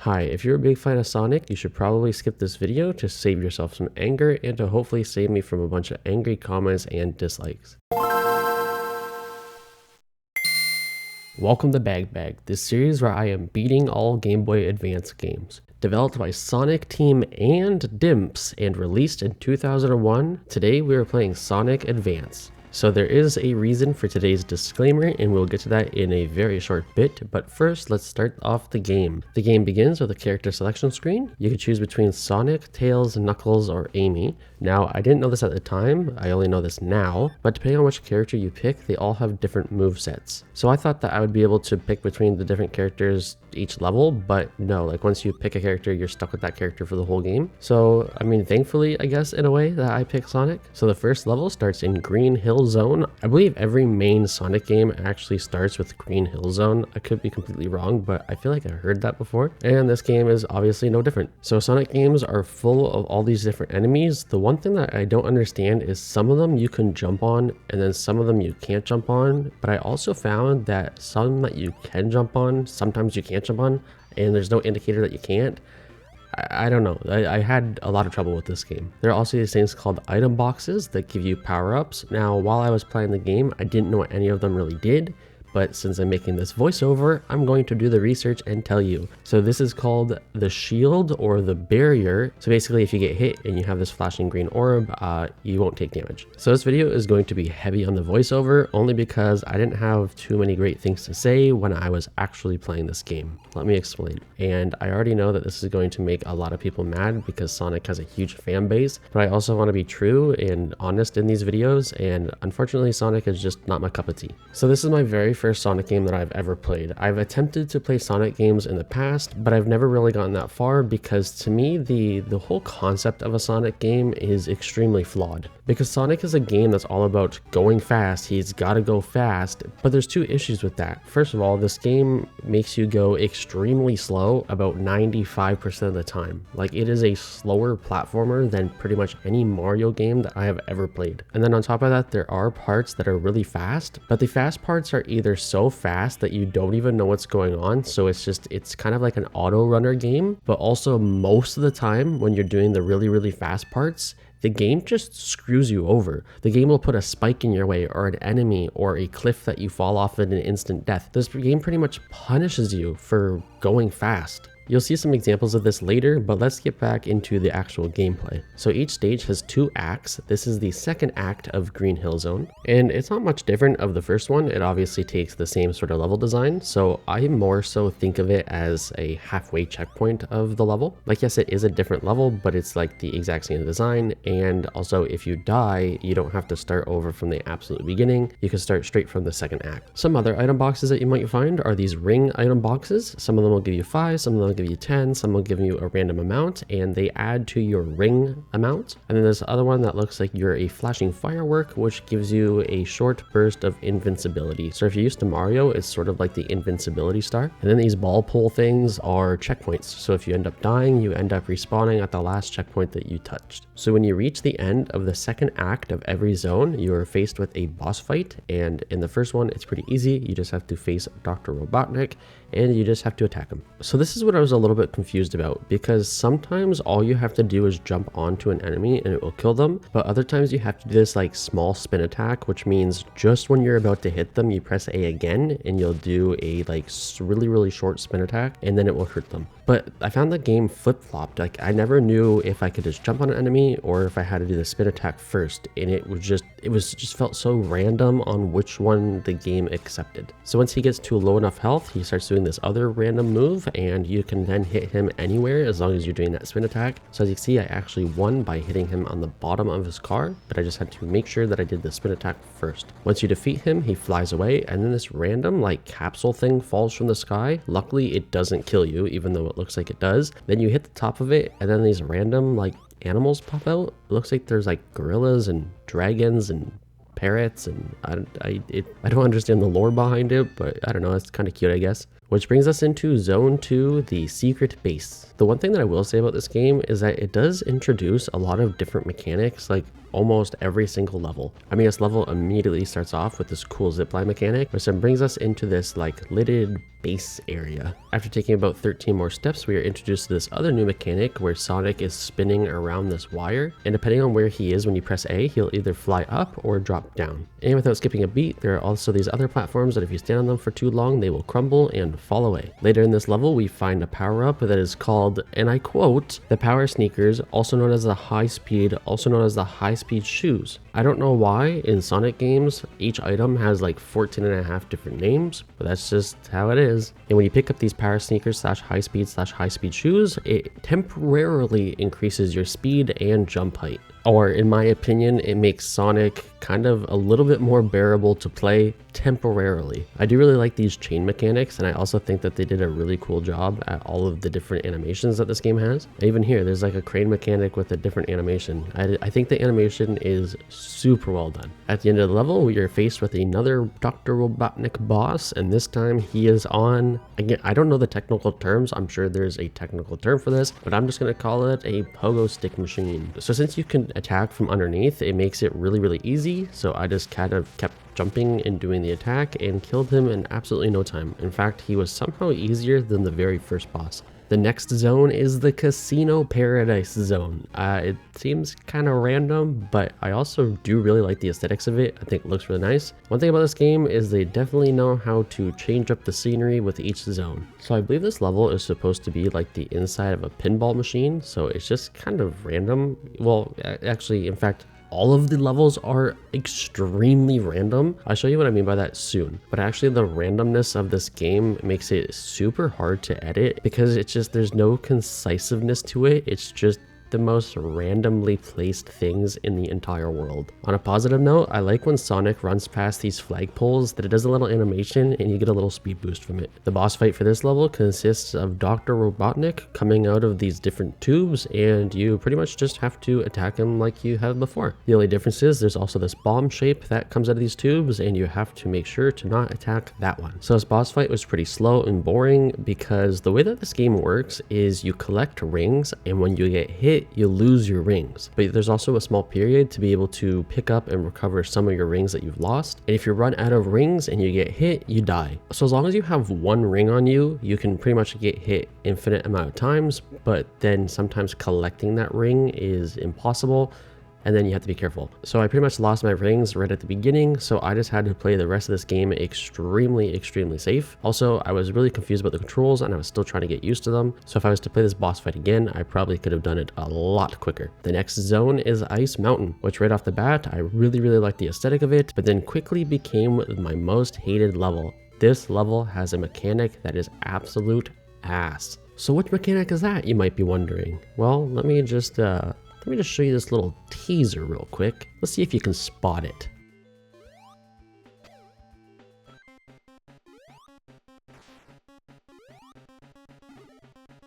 Hi, if you're a big fan of Sonic, you should probably skip this video to save yourself some anger and to hopefully save me from a bunch of angry comments and dislikes. Welcome to Bag, this series where I am beating all Game Boy Advance games. Developed by Sonic Team and Dimps and released in 2001, today we are playing Sonic Advance. So there is a reason for today's disclaimer, and we'll get to that in a very short bit, but first let's start off the game. The game begins with a character selection screen. You can choose between Sonic, Tails, Knuckles, or Amy. Now, I didn't know this at the time, I only know this now, but depending on which character you pick, they all have different movesets. So I thought that I would be able to pick between the different characters each level, but no, like once you pick a character, you're stuck with that character for the whole game. So, I mean, thankfully, I guess, in a way, that I picked Sonic. So the first level starts in Green Hill Zone. I believe every main Sonic game actually starts with Green Hill Zone. I could be completely wrong, but I feel like I heard that before. And this game is obviously no different. So Sonic games are full of all these different enemies. The one thing that I don't understand is some of them you can jump on and then some of them you can't jump on. But I also found that some that you can jump on, sometimes you can't jump on, and there's no indicator that you can't. I don't know. I had a lot of trouble with this game. There are also these things called item boxes that give you power-ups. Now, while I was playing the game, I didn't know what any of them really did. But since I'm making this voiceover, I'm going to do the research and tell you. So this is called the shield or the barrier. So basically if you get hit and you have this flashing green orb, you won't take damage. So this video is going to be heavy on the voiceover only because I didn't have too many great things to say when I was actually playing this game. Let me explain. And I already know that this is going to make a lot of people mad because Sonic has a huge fan base, but I also want to be true and honest in these videos, and unfortunately Sonic is just not my cup of tea. So this is my very first Sonic game that I've ever played. I've attempted to play Sonic games in the past, but I've never really gotten that far because to me the whole concept of a Sonic game is extremely flawed. Because Sonic is a game that's all about going fast, he's gotta go fast, but there's two issues with that. First of all, this game makes you go extremely slow about 95% of the time. Like, it is a slower platformer than pretty much any Mario game that I have ever played. And then on top of that, there are parts that are really fast, but the fast parts are either so fast that you don't even know what's going on, so it's kind of like an auto runner game, but also most of the time when you're doing the really fast parts, the game just screws you over. The game will put a spike in your way or an enemy or a cliff that you fall off at an instant death. This game pretty much punishes you for going fast. You'll see some examples of this later, but let's get back into the actual gameplay. So each stage has two acts. This is the second act of Green Hill Zone, and it's not much different of the first one. It obviously takes the same sort of level design, so I more so think of it as a halfway checkpoint of the level. Like, yes, it is a different level, but it's like the exact same design, and also if you die, you don't have to start over from the absolute beginning. You can start straight from the second act. Some other item boxes that you might find are these ring item boxes. Some of them will give you 5, some of them will give you 10, some will give you a random amount, and they add to your ring amount. And then there's the other one that looks like you're a flashing firework, which gives you a short burst of invincibility. So if you're used to Mario, it's sort of like the invincibility star. And then these ball pull things are checkpoints. So if you end up dying, you end up respawning at the last checkpoint that you touched. So when you reach the end of the second act of every zone, you are faced with a boss fight. And in the first one, it's pretty easy. You just have to face Dr. Robotnik and you just have to attack him. So this is what I was a little bit confused about, because sometimes all you have to do is jump onto an enemy and it will kill them, but other times you have to do this like small spin attack, which means just when you're about to hit them, you press A again and you'll do a like really short spin attack and then it will hurt them. But I found the game flip-flopped. Like, I never knew if I could just jump on an enemy or if I had to do the spin attack first, and it just felt so random on which one the game accepted. So once he gets to low enough health, he starts doing this other random move, and you can then hit him anywhere as long as you're doing that spin attack. So as you can see, I actually won by hitting him on the bottom of his car, but I just had to make sure that I did the spin attack first. Once you defeat him, he flies away, and then this random like capsule thing falls from the sky. Luckily, it doesn't kill you, even though it looks like it does. Then you hit the top of it, and then these random like animals pop out. It looks like there's like gorillas and dragons and parrots, and I don't understand the lore behind it, but I don't know, it's kind of cute, I guess. Which brings us into Zone 2, the secret base. The one thing that I will say about this game is that it does introduce a lot of different mechanics. Like, almost every single level. I mean, this level immediately starts off with this cool zipline mechanic, which then brings us into this like lidded base area. After taking about 13 more steps, we are introduced to this other new mechanic where Sonic is spinning around this wire, and depending on where he is when you press A, he'll either fly up or drop down. And without skipping a beat, there are also these other platforms that if you stand on them for too long, they will crumble and fall away. Later in this level, we find a power-up that is called, and I quote, the Power Sneakers, also known as the High Speed, also known as the High Speed Shoes. I don't know why in Sonic games, each item has like 14.5 different names, but that's just how it is. And when you pick up these Power Sneakers / high speed shoes, it temporarily increases your speed and jump height. Or in my opinion, it makes Sonic kind of a little bit more bearable to play temporarily. I do really like these chain mechanics, and I also think that they did a really cool job at all of the different animations that this game has. And even here, there's like a crane mechanic with a different animation. I think the animation is super well done. At the end of the level, we are faced with another Dr. Robotnik boss, and this time he is on, again, I don't know the technical terms, I'm sure there's a technical term for this, but I'm just going to call it a pogo stick machine. So since you can attack from underneath, it makes it really easy, so I just kind of kept jumping and doing the attack and killed him in absolutely no time. In fact, he was somehow easier than the very first boss. The next zone is the Casino Paradise Zone. It seems kind of random, but I also do really like the aesthetics of it. I think it looks really nice. One thing about this game is they definitely know how to change up the scenery with each zone. So I believe this level is supposed to be like the inside of a pinball machine, so it's just kind of random. Well, actually, in fact, all of the levels are extremely random. I'll show you what I mean by that soon. But actually the randomness of this game makes it super hard to edit because it's just, there's no concisiveness to it. It's just the most randomly placed things in the entire world. On a positive note, I like when Sonic runs past these flagpoles that it does a little animation and you get a little speed boost from it. The boss fight for this level consists of Dr. Robotnik coming out of these different tubes, and you pretty much just have to attack him like you have before. The only difference is there's also this bomb shape that comes out of these tubes, and you have to make sure to not attack that one. So this boss fight was pretty slow and boring because the way that this game works is you collect rings, and when you get hit, you lose your rings. But there's also a small period to be able to pick up and recover some of your rings that you've lost. And if you run out of rings and you get hit, you die. So as long as you have one ring on you, you can pretty much get hit infinite amount of times, but then sometimes collecting that ring is impossible. And then you have to be careful. So I pretty much lost my rings right at the beginning, so I just had to play the rest of this game extremely safe. Also, I was really confused about the controls and I was still trying to get used to them. So if I was to play this boss fight again, I probably could have done it a lot quicker. The next zone is Ice Mountain, which right off the bat, I really liked the aesthetic of it, but then quickly became my most hated level. This level has a mechanic that is absolute ass. So which mechanic is that, you might be wondering? Well, let me just show you this little teaser real quick. Let's see if you can spot it.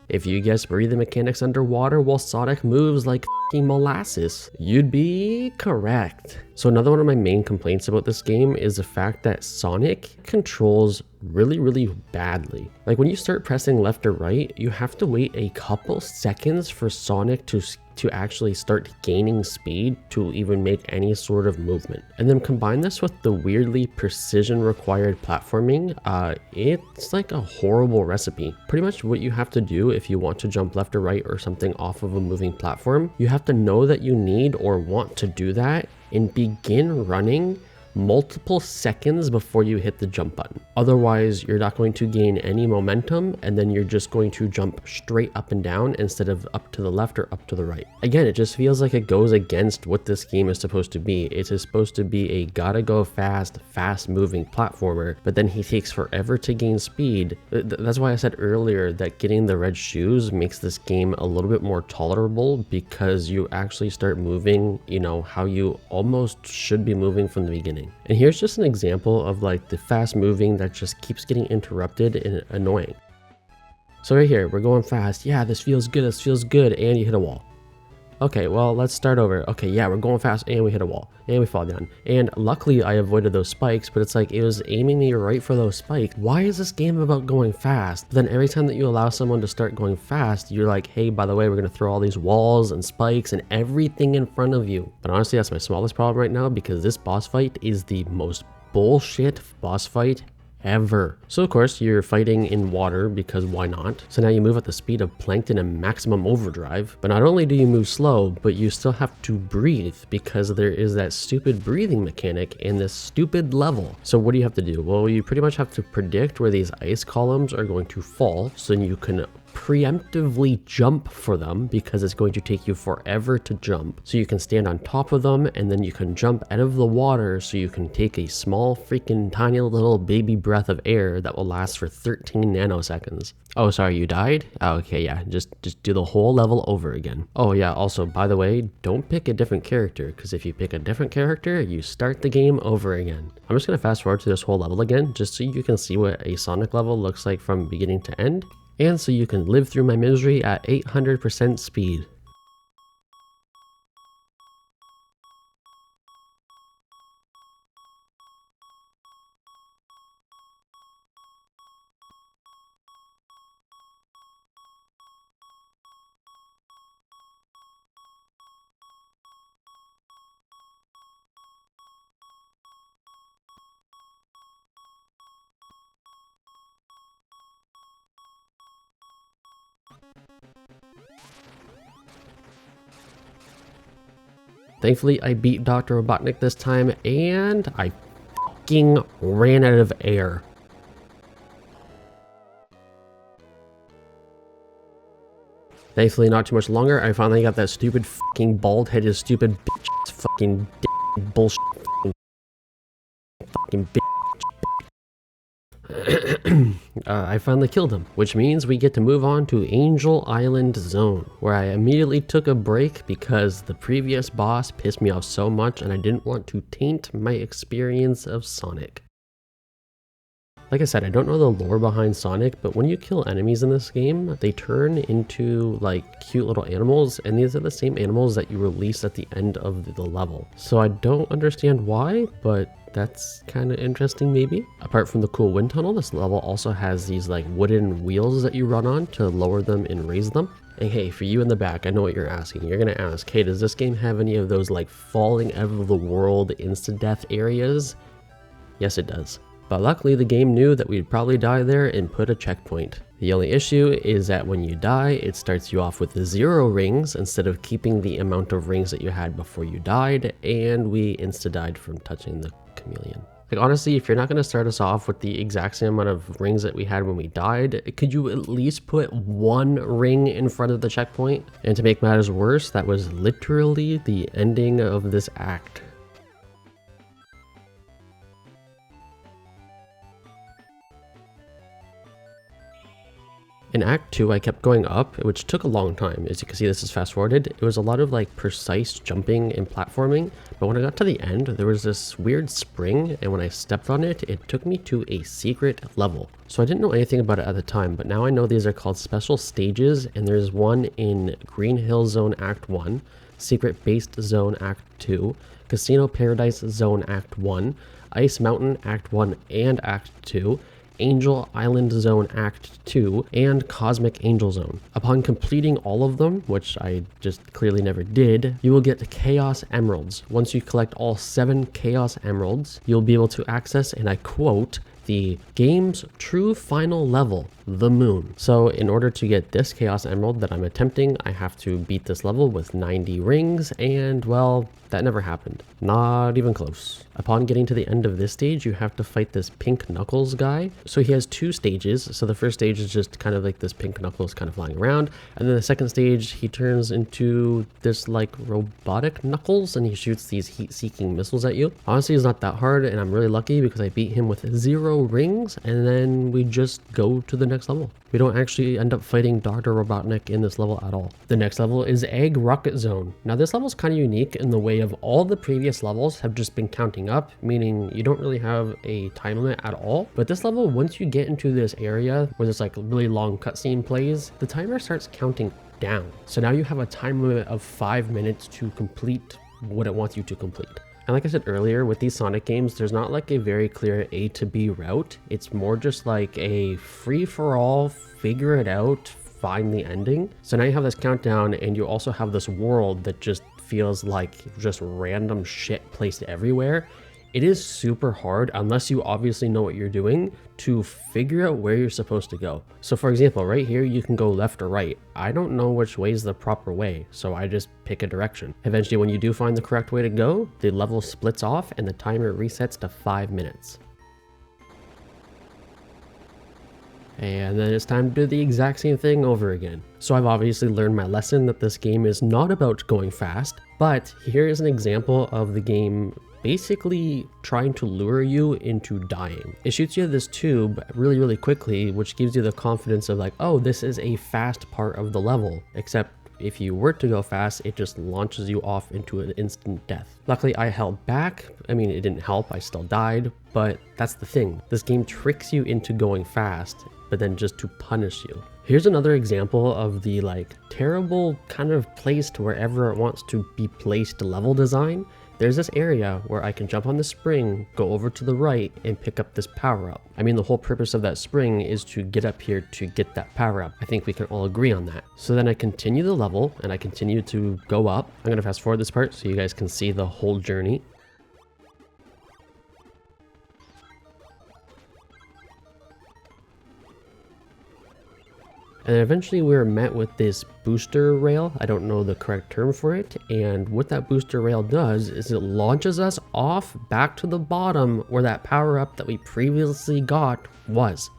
If you guess breathing mechanics underwater while Sonic moves like f***ing molasses, you'd be correct. So another one of my main complaints about this game is the fact that Sonic controls really badly. Like when you start pressing left or right, you have to wait a couple seconds for Sonic to actually start gaining speed to even make any sort of movement. And then combine this with the weirdly precision required platforming, it's like a horrible recipe. Pretty much what you have to do if you want to jump left or right or something off of a moving platform, you have to know that you need or want to do that and begin running multiple seconds before you hit the jump button. Otherwise, you're not going to gain any momentum, and then you're just going to jump straight up and down instead of up to the left or up to the right. Again, it just feels like it goes against what this game is supposed to be. It is supposed to be a gotta go fast moving platformer, but then he takes forever to gain speed. That's why I said earlier that getting the red shoes makes this game a little bit more tolerable, because you actually start moving, you know, how you almost should be moving from the beginning. And here's just an example of like the fast moving that just keeps getting interrupted and annoying. So right here, we're going fast. Yeah, this feels good, and you hit a wall. Okay, well, let's start over. Okay, yeah, we're going fast and we hit a wall and we fall down. And luckily I avoided those spikes, but it's like it was aiming me right for those spikes. Why is this game about going fast? But then every time that you allow someone to start going fast, you're like, hey, by the way, we're gonna throw all these walls and spikes and everything in front of you. But honestly, that's my smallest problem right now because this boss fight is the most bullshit boss fight ever. So of course you're fighting in water because why not? So now you move at the speed of plankton and maximum overdrive, but not only do you move slow, but you still have to breathe because there is that stupid breathing mechanic in this stupid level. So what do you have to do? Well, you pretty much have to predict where these ice columns are going to fall so you can preemptively jump for them because it's going to take you forever to jump. So you can stand on top of them and then you can jump out of the water so you can take a small freaking tiny little baby breath of air that will last for 13 nanoseconds. Oh, sorry, you died? Oh, okay, yeah, just do the whole level over again. Oh yeah, also, by the way, don't pick a different character because if you pick a different character, you start the game over again. I'm just gonna fast forward to this whole level again just so you can see what a Sonic level looks like from beginning to end. And so you can live through my misery at 800% speed. Thankfully, I beat Dr. Robotnik this time, and I fucking ran out of air. Thankfully, not too much longer, I finally got that stupid fucking bald-headed stupid bitch fucking bullshit fucking bitch. I finally killed him, which means we get to move on to Angel Island Zone, where I immediately took a break because the previous boss pissed me off so much and I didn't want to taint my experience of Sonic. Like I said, I don't know the lore behind Sonic, but when you kill enemies in this game, they turn into like cute little animals, and these are the same animals that you release at the end of the level. So I don't understand why, but that's kind of interesting maybe. Apart from the cool wind tunnel, this level also has these like wooden wheels that you run on to lower them and raise them. And hey, for you in the back, I know what you're asking. You're gonna ask, hey, does this game have any of those like falling out of the world insta-death areas? Yes, it does. But luckily the game knew that we'd probably die there and put a checkpoint. The only issue is that when you die, it starts you off with 0 rings instead of keeping the amount of rings that you had before you died, and we insta-died from touching the chameleon. Like honestly, if you're not going to start us off with the exact same amount of rings that we had when we died, could you at least put 1 ring in front of the checkpoint? And to make matters worse, that was literally the ending of this act. In Act 2, I kept going up, which took a long time. As you can see, this is fast forwarded. It was a lot of like precise jumping and platforming, but when I got to the end, there was this weird spring, and when I stepped on it, it took me to a secret level. So I didn't know anything about it at the time, but now I know these are called special stages, and there's one in Green Hill Zone Act 1, Secret Based Zone Act 2, Casino Paradise Zone Act 1, Ice Mountain Act 1 and Act 2, Angel Island Zone Act 2, and Cosmic Angel Zone. Upon completing all of them, which I just clearly never did, you will get Chaos Emeralds. Once you collect all 7 Chaos Emeralds, you'll be able to access, and I quote, the game's true final level, the moon. So in order to get this Chaos Emerald that I'm attempting, I have to beat this level with 90 rings, and well, that never happened. Not even close. Upon getting to the end of this stage, you have to fight this Pink Knuckles guy. So he has 2 stages. So the first stage is just kind of like this Pink Knuckles kind of flying around. And then the second stage, he turns into this like robotic Knuckles and he shoots these heat-seeking missiles at you. Honestly, it's not that hard, and I'm really lucky because I beat him with 0 rings, and then we just go to the next level. We don't actually end up fighting Dr. Robotnik in this level at all. The next level is Egg Rocket Zone. Now this level is kind of unique in the way of all the previous levels have just been counting up, meaning you don't really have a time limit at all. But this level, once you get into this area where this like really long cutscene plays, the timer starts counting down. So now you have a time limit of 5 minutes to complete what it wants you to complete. And like I said earlier, with these Sonic games, there's not like a very clear A to B route. It's more just like a free-for-all, figure it out, find the ending. So now you have this countdown, and you also have this world that just feels like just random shit placed everywhere. It is super hard, unless you obviously know what you're doing, to figure out where you're supposed to go. So for example, right here, you can go left or right. I don't know which way is the proper way, so I just pick a direction. Eventually, when you do find the correct way to go, the level splits off and the timer resets to 5 minutes. And then it's time to do the exact same thing over again. So I've obviously learned my lesson that this game is not about going fast, but here is an example of the game basically trying to lure you into dying. It shoots you this tube really quickly, which gives you the confidence of like, oh, this is a fast part of the level, except if you were to go fast, it just launches you off into an instant death. Luckily, I held back. I mean, it didn't help, I still died, but that's the thing. This game tricks you into going fast, but then just to punish you. Here's another example of the like terrible kind of placed wherever it wants to be placed level design. There's this area where I can jump on the spring, go over to the right, and pick up this power-up. I mean, the whole purpose of that spring is to get up here to get that power-up. I think we can all agree on that. So then I continue the level, and I continue to go up. I'm gonna fast forward this part so you guys can see the whole journey. And eventually we were met with this booster rail. I don't know the correct term for it. And what that booster rail does is it launches us off back to the bottom where that power up that we previously got was.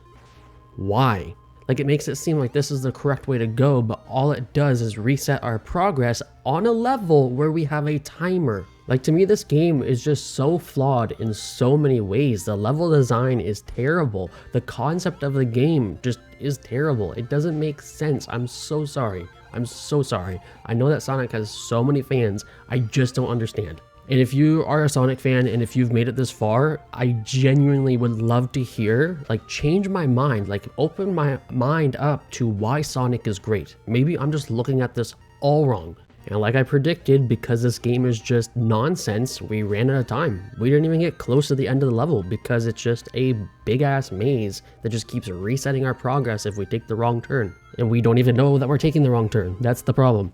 Why? Like, it makes it seem like this is the correct way to go, but all it does is reset our progress on a level where we have a timer. Like, to me, this game is just so flawed in so many ways. The level design is terrible. The concept of the game just is terrible. It doesn't make sense. I'm so sorry. I'm so sorry. I know that Sonic has so many fans. I just don't understand. And if you are a Sonic fan and if you've made it this far, I genuinely would love to hear, like, change my mind, like open my mind up to why Sonic is great. Maybe I'm just looking at this all wrong. And like I predicted, because this game is just nonsense, we ran out of time. We didn't even get close to the end of the level because it's just a big ass maze that just keeps resetting our progress if we take the wrong turn. And we don't even know that we're taking the wrong turn. That's the problem.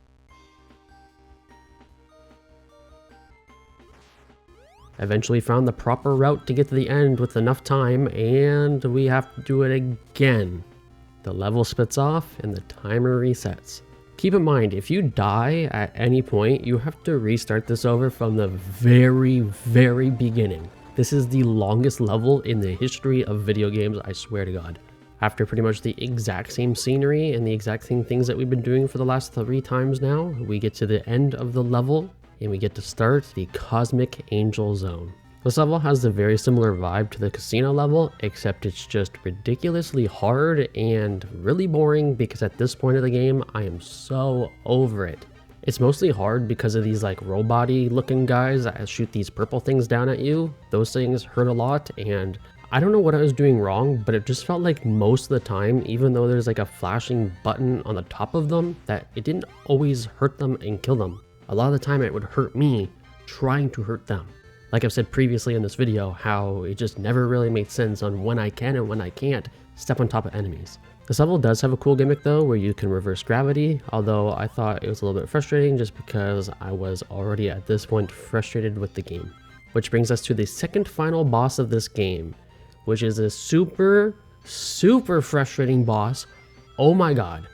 Eventually found the proper route to get to the end with enough time, and we have to do it again. The level splits off and the timer resets. Keep in mind, if you die at any point, you have to restart this over from the very beginning. This is the longest level in the history of video games, I swear to God. After pretty much the exact same scenery and the exact same things that we've been doing for the last 3 times now, we get to the end of the level and we get to start the Cosmic Angel Zone. This level has a very similar vibe to the casino level, except it's just ridiculously hard and really boring because at this point of the game, I am so over it. It's mostly hard because of these like robot-y looking guys that shoot these purple things down at you. Those things hurt a lot, and I don't know what I was doing wrong, but it just felt like most of the time, even though there's like a flashing button on the top of them, that it didn't always hurt them and kill them. A lot of the time it would hurt me trying to hurt them. Like I've said previously in this video, how it just never really made sense on when I can and when I can't step on top of enemies. This level does have a cool gimmick though, where you can reverse gravity, although I thought it was a little bit frustrating just because I was already at this point frustrated with the game. Which brings us to the second final boss of this game, which is a super frustrating boss. Oh my god.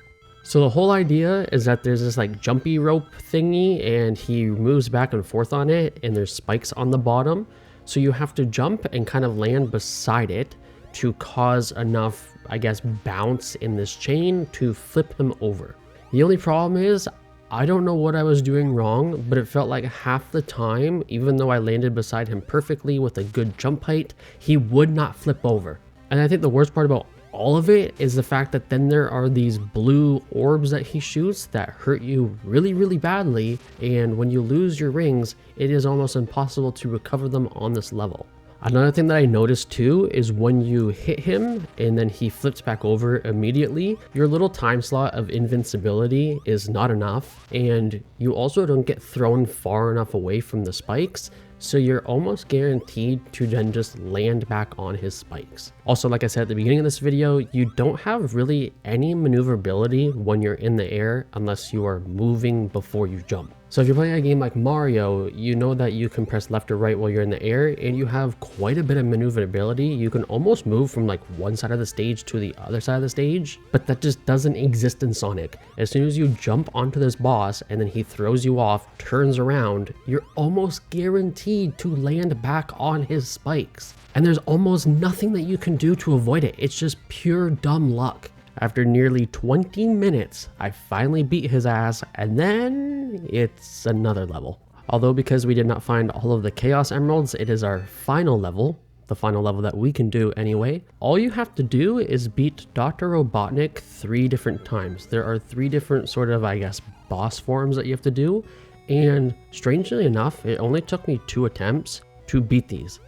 So the whole idea is that there's this like jumpy rope thingy and he moves back and forth on it and there's spikes on the bottom. So you have to jump and kind of land beside it to cause enough, I guess, bounce in this chain to flip him over. The only problem is, I don't know what I was doing wrong, but it felt like half the time, even though I landed beside him perfectly with a good jump height, he would not flip over. And I think the worst part about all of it is the fact that then there are these blue orbs that he shoots that hurt you really badly, and when you lose your rings, it is almost impossible to recover them on this level. Another thing that I noticed too is when you hit him and then he flips back over immediately, your little time slot of invincibility is not enough, and you also don't get thrown far enough away from the spikes, so you're almost guaranteed to then just land back on his spikes. Also, like I said at the beginning of this video, you don't have really any maneuverability when you're in the air unless you are moving before you jump. So if you're playing a game like Mario, you know that you can press left or right while you're in the air, and you have quite a bit of maneuverability. You can almost move from like one side of the stage to the other side of the stage, but that just doesn't exist in Sonic. As soon as you jump onto this boss and then he throws you off, turns around, you're almost guaranteed to land back on his spikes. And there's almost nothing that you can do to avoid it. It's just pure dumb luck. After nearly 20 minutes, I finally beat his ass, and then it's another level. Although because we did not find all of the Chaos Emeralds, it is our final level, the final level that we can do anyway. All you have to do is beat Dr. Robotnik 3 different times. There are 3 different sort of, I guess, boss forms that you have to do, and strangely enough, it only took me 2 attempts to beat these.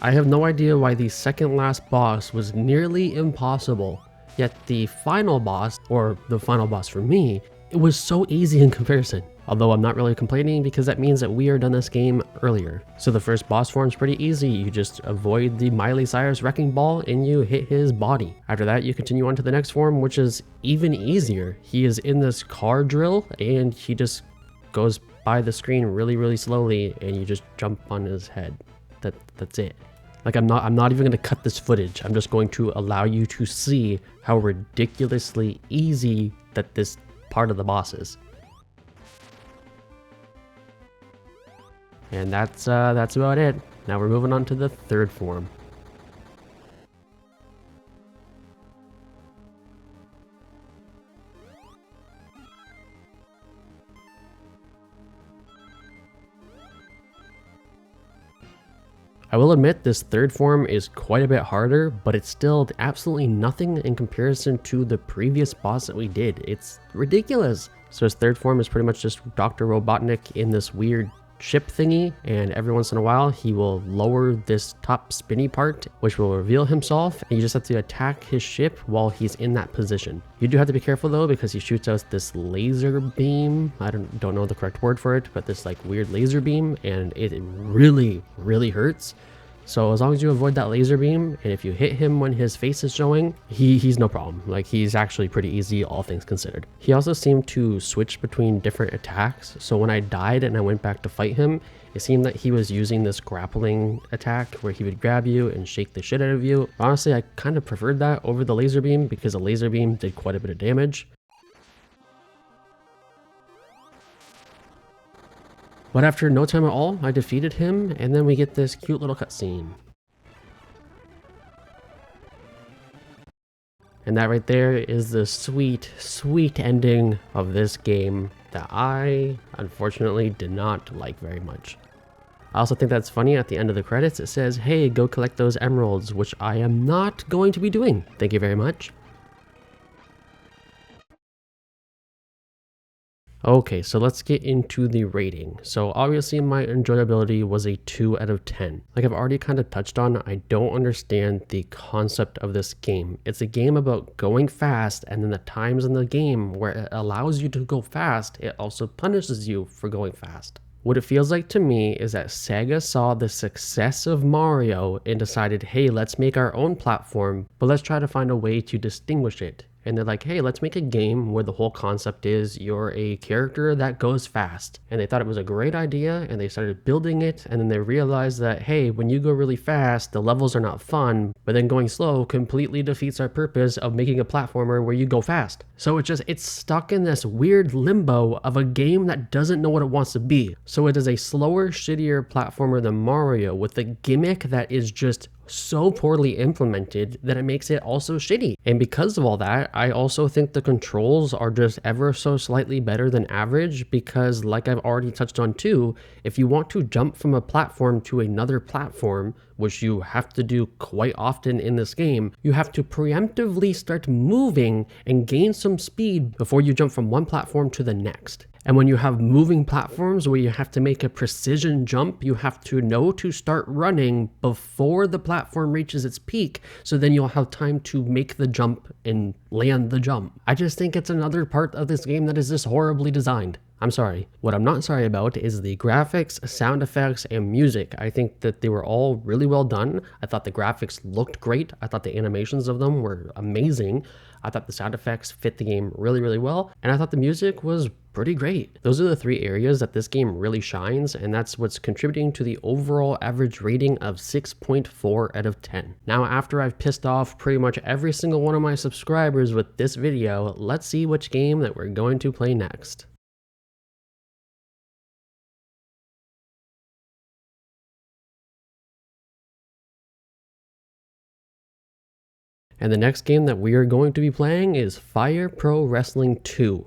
I have no idea why the second last boss was nearly impossible. Yet the final boss, or the final boss for me, it was so easy in comparison. Although I'm not really complaining because that means that we are done this game earlier. So the first boss form is pretty easy. You just avoid the Miley Cyrus wrecking ball and you hit his body. After that, you continue on to the next form, which is even easier. He is in this car drill and he just goes by the screen really slowly and you just jump on his head. That's it. Like I'm not even going to cut this footage. I'm just going to allow you to see how ridiculously easy that this part of the boss is. And that's about it. Now we're moving on to the third form. I will admit this third form is quite a bit harder, but it's still absolutely nothing in comparison to the previous boss that we did. It's ridiculous. So his third form is pretty much just Dr. Robotnik in this weird ship thingy, and every once in a while he will lower this top spinny part, which will reveal himself, and you just have to attack his ship while he's in that position. You do have to be careful though, because he shoots out this laser beam. I don't know the correct word for it, but this like weird laser beam, and it really hurts. So as long as you avoid that laser beam, and if you hit him when his face is showing, he's no problem. Like, he's actually pretty easy, all things considered. He also seemed to switch between different attacks. So when I died and I went back to fight him, it seemed that he was using this grappling attack where he would grab you and shake the shit out of you. Honestly, I kind of preferred that over the laser beam because the laser beam did quite a bit of damage. But after no time at all, I defeated him, and then we get this cute little cutscene. And that right there is the sweet ending of this game that I, unfortunately, did not like very much. I also think that's funny, at the end of the credits it says, hey, go collect those emeralds, which I am not going to be doing. Thank you very much. Okay, so let's get into the rating. So obviously my enjoyability was a 2 out of 10. Like I've already kind of touched on, I don't understand the concept of this game. It's a game about going fast, and then the times in the game where it allows you to go fast, it also punishes you for going fast. What it feels like to me is that Sega saw the success of Mario and decided, hey, let's make our own platform, but let's try to find a way to distinguish it. And they're like, hey, let's make a game where the whole concept is you're a character that goes fast. And they thought it was a great idea, and they started building it, and then they realized that, hey, when you go really fast, the levels are not fun, but then going slow completely defeats our purpose of making a platformer where you go fast. So it's stuck in this weird limbo of a game that doesn't know what it wants to be. So it is a slower, shittier platformer than Mario with a gimmick that is just so poorly implemented that it makes it also shitty. And because of all that, I also think the controls are just ever so slightly better than average because, like I've already touched on too, if you want to jump from a platform to another platform, which you have to do quite often in this game, you have to preemptively start moving and gain some speed before you jump from one platform to the next. And when you have moving platforms where you have to make a precision jump, you have to know to start running before the platform reaches its peak, so then you'll have time to make the jump and land the jump. I just think it's another part of this game that is just horribly designed. I'm sorry. What I'm not sorry about is the graphics, sound effects, and music. I think that they were all really well done. I thought the graphics looked great. I thought the animations of them were amazing. I thought the sound effects fit the game really, really well. And I thought the music was pretty great. Those are the three areas that this game really shines, and that's what's contributing to the overall average rating of 6.4 out of 10. Now, after I've pissed off pretty much every single one of my subscribers with this video, let's see which game that we're going to play next. And the next game that we are going to be playing is Fire Pro Wrestling 2.